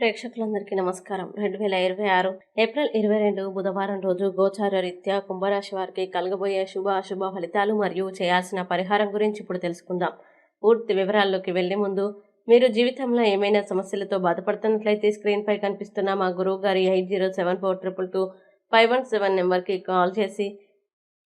ప్రేక్షకులందరికీ నమస్కారం. 2026 ఏప్రిల్ 22 బుధవారం రోజు గోచార రీత్యా కుంభరాశి వారికి కలగబోయే శుభ అశుభ ఫలితాలు మరియు చేయాల్సిన పరిహారం గురించి ఇప్పుడు తెలుసుకుందాం. పూర్తి వివరాల్లోకి వెళ్లే ముందు మీరు జీవితంలో ఏమైనా సమస్యలతో బాధపడుతున్నట్లయితే స్క్రీన్ పై కనిపిస్తున్న మా గురువు గారి 8074222517 నెంబర్కి కాల్ చేసి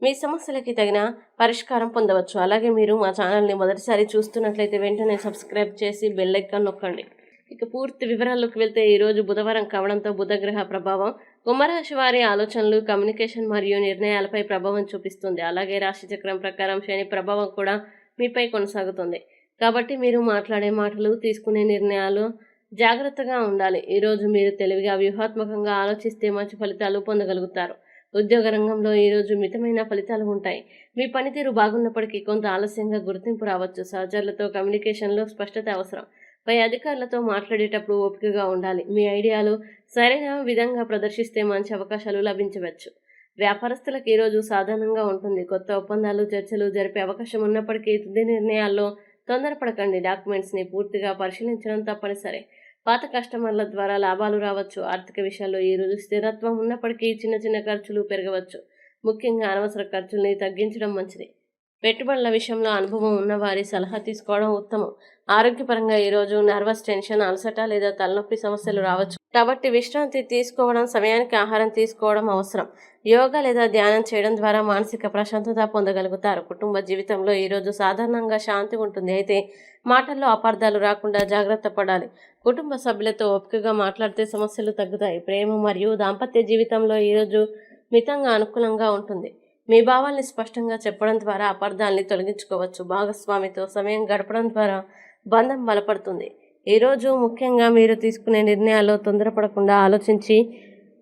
మీ సమస్యలకి తగిన పరిష్కారం పొందవచ్చు. అలాగే మీరు మా ఛానల్ని మొదటిసారి చూస్తున్నట్లయితే వెంటనే సబ్స్క్రైబ్ చేసి బెల్ ఐకాన్ నొక్కండి. ఇక పూర్తి వివరాల్లోకి వెళ్తే ఈరోజు బుధవారం కావడంతో బుధగ్రహ ప్రభావం కుంభరాశి వారి ఆలోచనలు, కమ్యూనికేషన్ మరియు నిర్ణయాలపై ప్రభావం చూపిస్తుంది. అలాగే రాశి చక్రం ప్రకారం శని ప్రభావం కూడా మీపై కొనసాగుతుంది. కాబట్టి మీరు మాట్లాడే మాటలు, తీసుకునే నిర్ణయాలు జాగ్రత్తగా ఉండాలి. ఈరోజు మీరు తెలివిగా, వ్యూహాత్మకంగా ఆలోచిస్తే మంచి ఫలితాలు పొందగలుగుతారు. ఉద్యోగ రంగంలో ఈరోజు మితమైన ఫలితాలు ఉంటాయి. మీ పనితీరు బాగున్నప్పటికీ కొంత ఆలస్యంగా గుర్తింపు రావచ్చు. సహచరులతో కమ్యూనికేషన్లో స్పష్టత అవసరం. పై అధికారులతో మాట్లాడేటప్పుడు ఓపికగా ఉండాలి. మీ ఐడియాలు సరైన విధంగా ప్రదర్శిస్తే మంచి అవకాశాలు లభించవచ్చు. వ్యాపారస్తులకు ఈరోజు సాధారణంగా ఉంటుంది. కొత్త ఒప్పందాలు, చర్చలు జరిపే అవకాశం ఉన్నప్పటికీ తుది నిర్ణయాల్లో తొందరపడకండి. డాక్యుమెంట్స్ని పూర్తిగా పరిశీలించడం తప్పనిసరి. పాత కస్టమర్ల ద్వారా లాభాలు రావచ్చు. ఆర్థిక విషయాల్లో ఈరోజు స్థిరత్వం ఉన్నప్పటికీ చిన్న చిన్న ఖర్చులు పెరగవచ్చు. ముఖ్యంగా అనవసర ఖర్చుల్ని తగ్గించడం మంచిది. పెట్టుబడుల విషయంలో అనుభవం ఉన్నవారి సలహా తీసుకోవడం ఉత్తమం. ఆరోగ్యపరంగా ఈరోజు నర్వస్ టెన్షన్, అలసట లేదా తలనొప్పి సమస్యలు రావచ్చు. కాబట్టి విశ్రాంతి తీసుకోవడం, సమయానికి ఆహారం తీసుకోవడం అవసరం. యోగా లేదా ధ్యానం చేయడం ద్వారా మానసిక ప్రశాంతత పొందగలుగుతారు. కుటుంబ జీవితంలో ఈరోజు సాధారణంగా శాంతి ఉంటుంది. అయితే మాటల్లో అపార్థాలు రాకుండా జాగ్రత్త పడాలి. కుటుంబ సభ్యులతో ఓపికగా మాట్లాడితే సమస్యలు తగ్గుతాయి. ప్రేమ మరియు దాంపత్య జీవితంలో ఈరోజు మితంగా అనుకూలంగా ఉంటుంది. మీ భావాల్ని స్పష్టంగా చెప్పడం ద్వారా అపార్థాల్ని తొలగించుకోవచ్చు. భాగస్వామితో సమయం గడపడం ద్వారా బంధం బలపడుతుంది. ఈరోజు ముఖ్యంగా మీరు తీసుకునే నిర్ణయాల్లో తొందరపడకుండా ఆలోచించి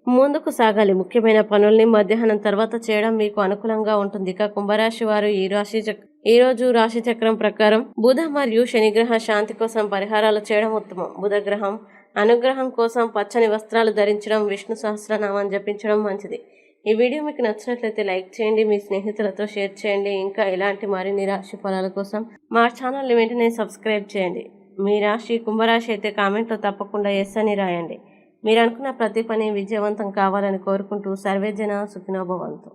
ముందుకు సాగాలి. ముఖ్యమైన పనుల్ని మధ్యాహ్నం తర్వాత చేయడం మీకు అనుకూలంగా ఉంటుంది. ఇక కుంభరాశి వారు ఈరోజు రాశి చక్రం ప్రకారం బుధ మరియు శనిగ్రహ శాంతి కోసం పరిహారాలు చేయడం ఉత్తమం. బుధగ్రహం అనుగ్రహం కోసం పచ్చని వస్త్రాలు ధరించడం, విష్ణు సహస్రనామం జపించడం మంచిది. ఈ వీడియో మీకు నచ్చినట్లయితే లైక్ చేయండి, మీ స్నేహితులతో షేర్ చేయండి. ఇంకా ఇలాంటి మరిన్ని రాశి ఫలాల కోసం మా ఛానల్ని వెంటనే సబ్స్క్రైబ్ చేయండి. మీ రాశి కుంభరాశి అయితే కామెంట్లో తప్పకుండా ఎస్ అని రాయండి. మీరు అనుకున్న ప్రతి పని విజయవంతం కావాలని కోరుకుంటూ సర్వేజన సుఖినో భవంతు.